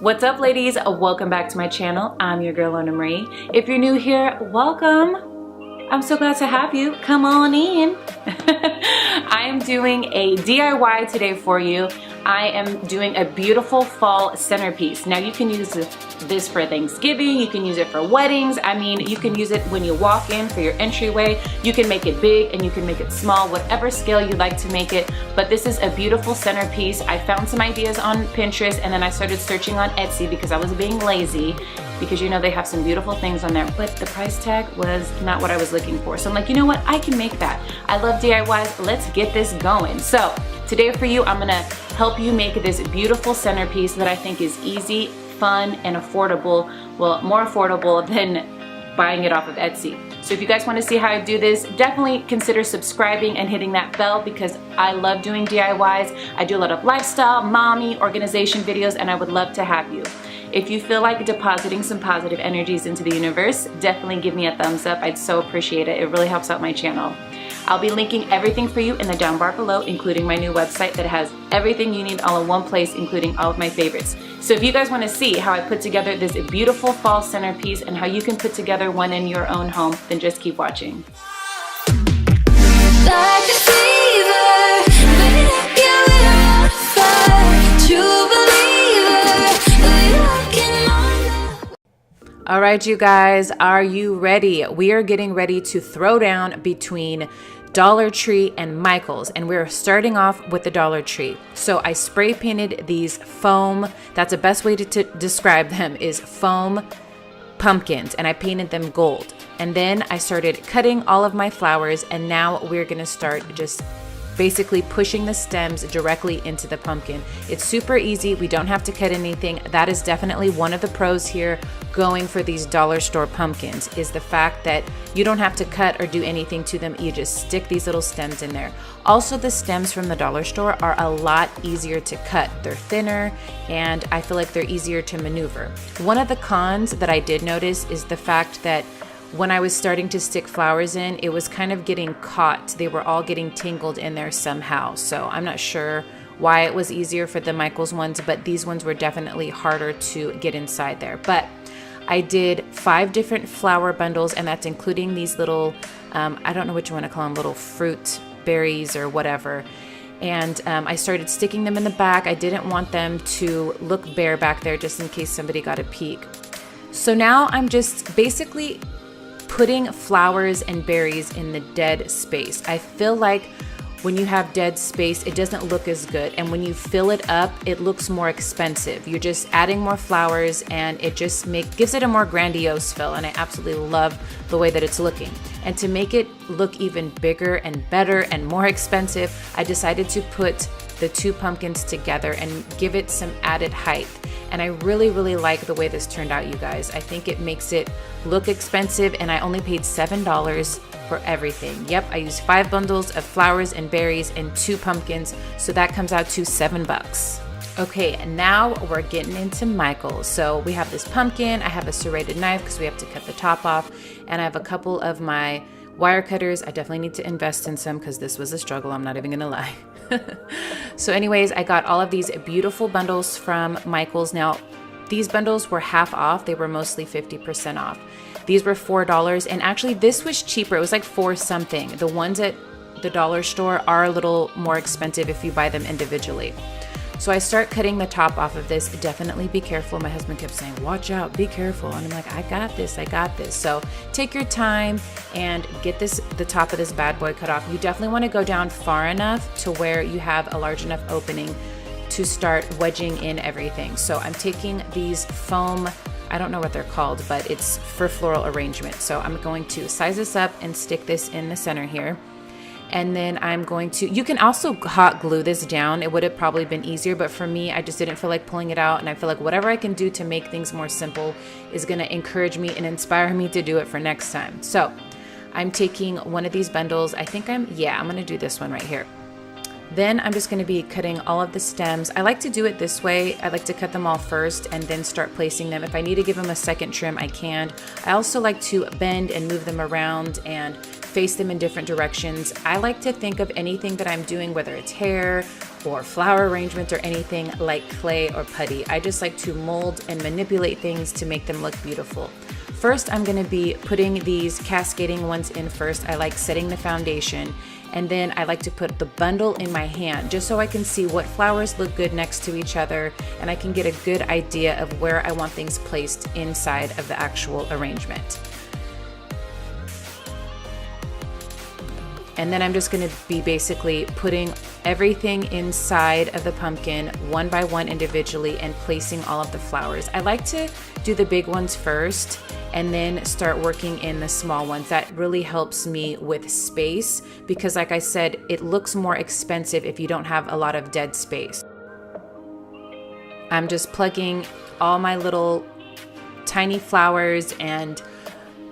What's up, ladies? Welcome back to my channel. I'm your girl, Anna Marie. If you're new here, welcome. I'm so glad to have you. Come on in. I am doing a DIY today for you. I am doing a beautiful fall centerpiece. Now you can use this for Thanksgiving, you can use it for weddings. I mean, you can use it when you walk in for your entryway. You can make it big and you can make it small, whatever scale you like to make it. But this is a beautiful centerpiece. I found some ideas on Pinterest and then I started searching on Etsy because I was being lazy, because you know they have some beautiful things on there, but the price tag was not what I was looking for. So I'm like, you know what, I can make that. I love DIYs, let's get this going. So today for you, I'm gonna help you make this beautiful centerpiece that I think is easy, fun, and affordable. Well, more affordable than buying it off of Etsy. So if you guys wanna see how I do this, definitely consider subscribing and hitting that bell because I love doing DIYs. I do a lot of lifestyle, mommy, organization videos, and I would love to have you. If you feel like depositing some positive energies into the universe, definitely give me a thumbs up. I'd so appreciate it. It really helps out my channel. I'll be linking everything for you in the down bar below, including my new website that has everything you need all in one place, including all of my favorites. So if you guys want to see how I put together this beautiful fall centerpiece and how you can put together one in your own home, then just keep watching. Like a fever, all right, you guys, are you ready? We are getting ready to throw down between Dollar Tree and Michael's, and we're starting off with the Dollar Tree. So I spray painted these foam, that's the best way to describe them, is foam pumpkins, and I painted them gold. And then I started cutting all of my flowers, and now we're gonna start just basically pushing the stems directly into the pumpkin. It's super easy. We don't have to cut anything. That is definitely one of the pros here going for these dollar store pumpkins, is the fact that you don't have to cut or do anything to them. You just stick these little stems in there. Also, the stems from the dollar store are a lot easier to cut. They're thinner and I feel like they're easier to maneuver. One of the cons that I did notice is the fact that when I was starting to stick flowers in, it was kind of getting caught. They were all getting tangled in there somehow. So I'm not sure why it was easier for the Michael's ones, but these ones were definitely harder to get inside there. But I did 5 different flower bundles, and that's including these little, I don't know what you want to call them, little fruit berries or whatever. And I started sticking them in the back. I didn't want them to look bare back there just in case somebody got a peek. So now I'm just basically putting flowers and berries in the dead space. I feel like when you have dead space, it doesn't look as good. And when you fill it up, it looks more expensive. You're just adding more flowers and it just gives it a more grandiose feel. And I absolutely love the way that it's looking. And to make it look even bigger and better and more expensive, I decided to put the 2 pumpkins together and give it some added height. And I really, really like the way this turned out, you guys. I think it makes it look expensive, and I only paid $7 for everything. Yep, I used 5 bundles of flowers and berries and 2 pumpkins, so that comes out to $7. Okay, and now we're getting into Michael's. So we have this pumpkin, I have a serrated knife because we have to cut the top off, and I have a couple of my wire cutters. I definitely need to invest in some because this was a struggle, I'm not even gonna lie. So anyways, I got all of these beautiful bundles from Michael's. Now, these bundles were half off. They were mostly 50% off. These were $4, and actually this was cheaper. It was like $4 something. The ones at the dollar store are a little more expensive if you buy them individually. So I start cutting the top off of this. Definitely be careful. My husband kept saying, watch out, be careful. And I'm like, I got this, I got this. So take your time and get the top of this bad boy cut off. You definitely want to go down far enough to where you have a large enough opening to start wedging in everything. So I'm taking these foam, I don't know what they're called, but it's for floral arrangement. So I'm going to size this up and stick this in the center here. And then I'm going to, you can also hot glue this down. It would have probably been easier, but for me, I just didn't feel like pulling it out. And I feel like whatever I can do to make things more simple is going to encourage me and inspire me to do it for next time. So I'm taking one of these bundles. I think I'm going to do this one right here. Then I'm just going to be cutting all of the stems. I like to do it this way. I like to cut them all first and then start placing them. If I need to give them a second trim, I can. I also like to bend and move them around and face them in different directions. I like to think of anything that I'm doing, whether it's hair or flower arrangements or anything like clay or putty. I just like to mold and manipulate things to make them look beautiful. First, I'm gonna be putting these cascading ones in first. I like setting the foundation, and then I like to put the bundle in my hand just so I can see what flowers look good next to each other, and I can get a good idea of where I want things placed inside of the actual arrangement. And then I'm just gonna be basically putting everything inside of the pumpkin one by one individually and placing all of the flowers. I like to do the big ones first and then start working in the small ones. That really helps me with space because, like I said, it looks more expensive if you don't have a lot of dead space. I'm just plugging all my little tiny flowers and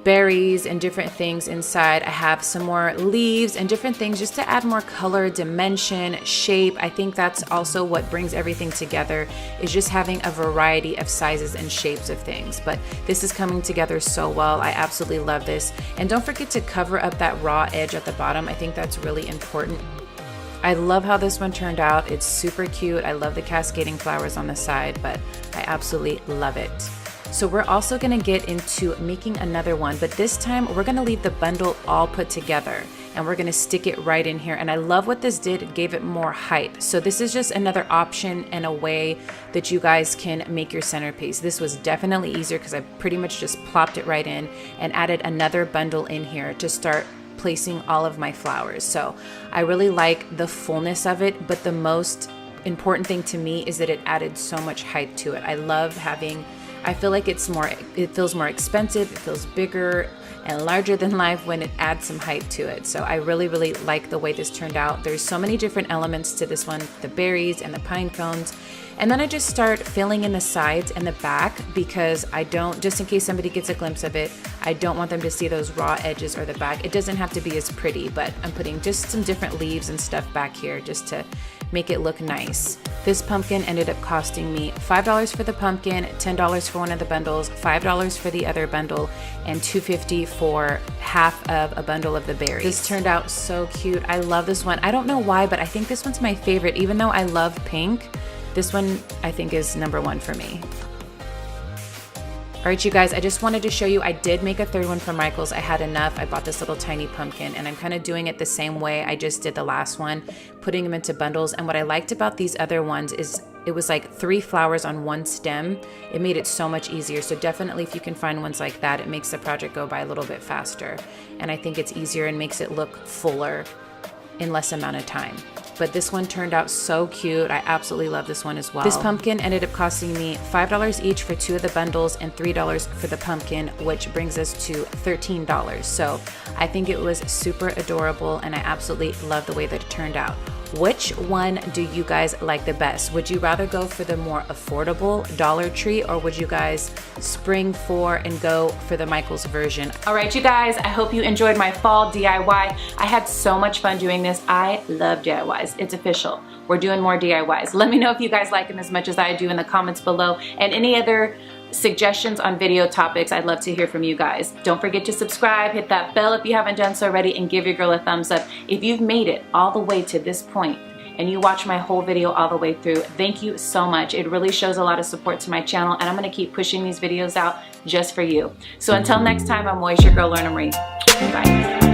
berries and different things inside. I have some more leaves and different things just to add more color, dimension, shape. I think that's also what brings everything together, is just having a variety of sizes and shapes of things. But this is coming together so well. I absolutely love this. And don't forget to cover up that raw edge at the bottom. I think that's really important. I love how this one turned out. It's super cute. I love the cascading flowers on the side, but I absolutely love it. So we're also gonna get into making another one, but this time we're gonna leave the bundle all put together and we're gonna stick it right in here. And I love what this did, it gave it more height. So this is just another option and a way that you guys can make your centerpiece. This was definitely easier because I pretty much just plopped it right in and added another bundle in here to start placing all of my flowers. So I really like the fullness of it, but the most important thing to me is that it added so much height to it. I love having, I feel like it feels more expensive, it feels bigger and larger than life when it adds some height to it. So I really, really like the way this turned out. There's so many different elements to this one, the berries and the pine cones. And then I just start filling in the sides and the back because I don't, just in case somebody gets a glimpse of it, I don't want them to see those raw edges or the back. It doesn't have to be as pretty, but I'm putting just some different leaves and stuff back here just to make it look nice. This pumpkin ended up costing me $5 for the pumpkin, $10 for one of the bundles, $5 for the other bundle, and $2.50 for half of a bundle of the berries. This turned out so cute. I love this one. I don't know why, but I think this one's my favorite. Even though I love pink, this one I think is #1 for me. All right, you guys, I just wanted to show you, I did make a third one for Michael's. I had enough. I bought this little tiny pumpkin and I'm kind of doing it the same way I just did the last one, putting them into bundles. And what I liked about these other ones is it was like 3 flowers on one stem. It made it so much easier. So definitely if you can find ones like that, it makes the project go by a little bit faster. And I think it's easier and makes it look fuller in less amount of time. But this one turned out so cute. I absolutely love this one as well. This pumpkin ended up costing me $5 each for 2 of the bundles and $3 for the pumpkin, which brings us to $13. So I think it was super adorable and I absolutely love the way that it turned out. Which one do you guys like the best? Would you rather go for the more affordable Dollar Tree, or would you guys spring for and go for the Michael's version? All right, you guys, I hope you enjoyed my fall DIY. I had so much fun doing this. I love DIYs. It's official. We're doing more DIYs. Let me know if you guys like them as much as I do in the comments below, and any other suggestions on video topics. I'd love to hear from you guys. Don't forget to subscribe, hit that bell if you haven't done so already, and give your girl a thumbs up. If you've made it all the way to this point and you watch my whole video all the way through, thank you so much. It really shows a lot of support to my channel, and I'm gonna keep pushing these videos out just for you. So until next time, I'm always your girl, Lorna Marie. Bye.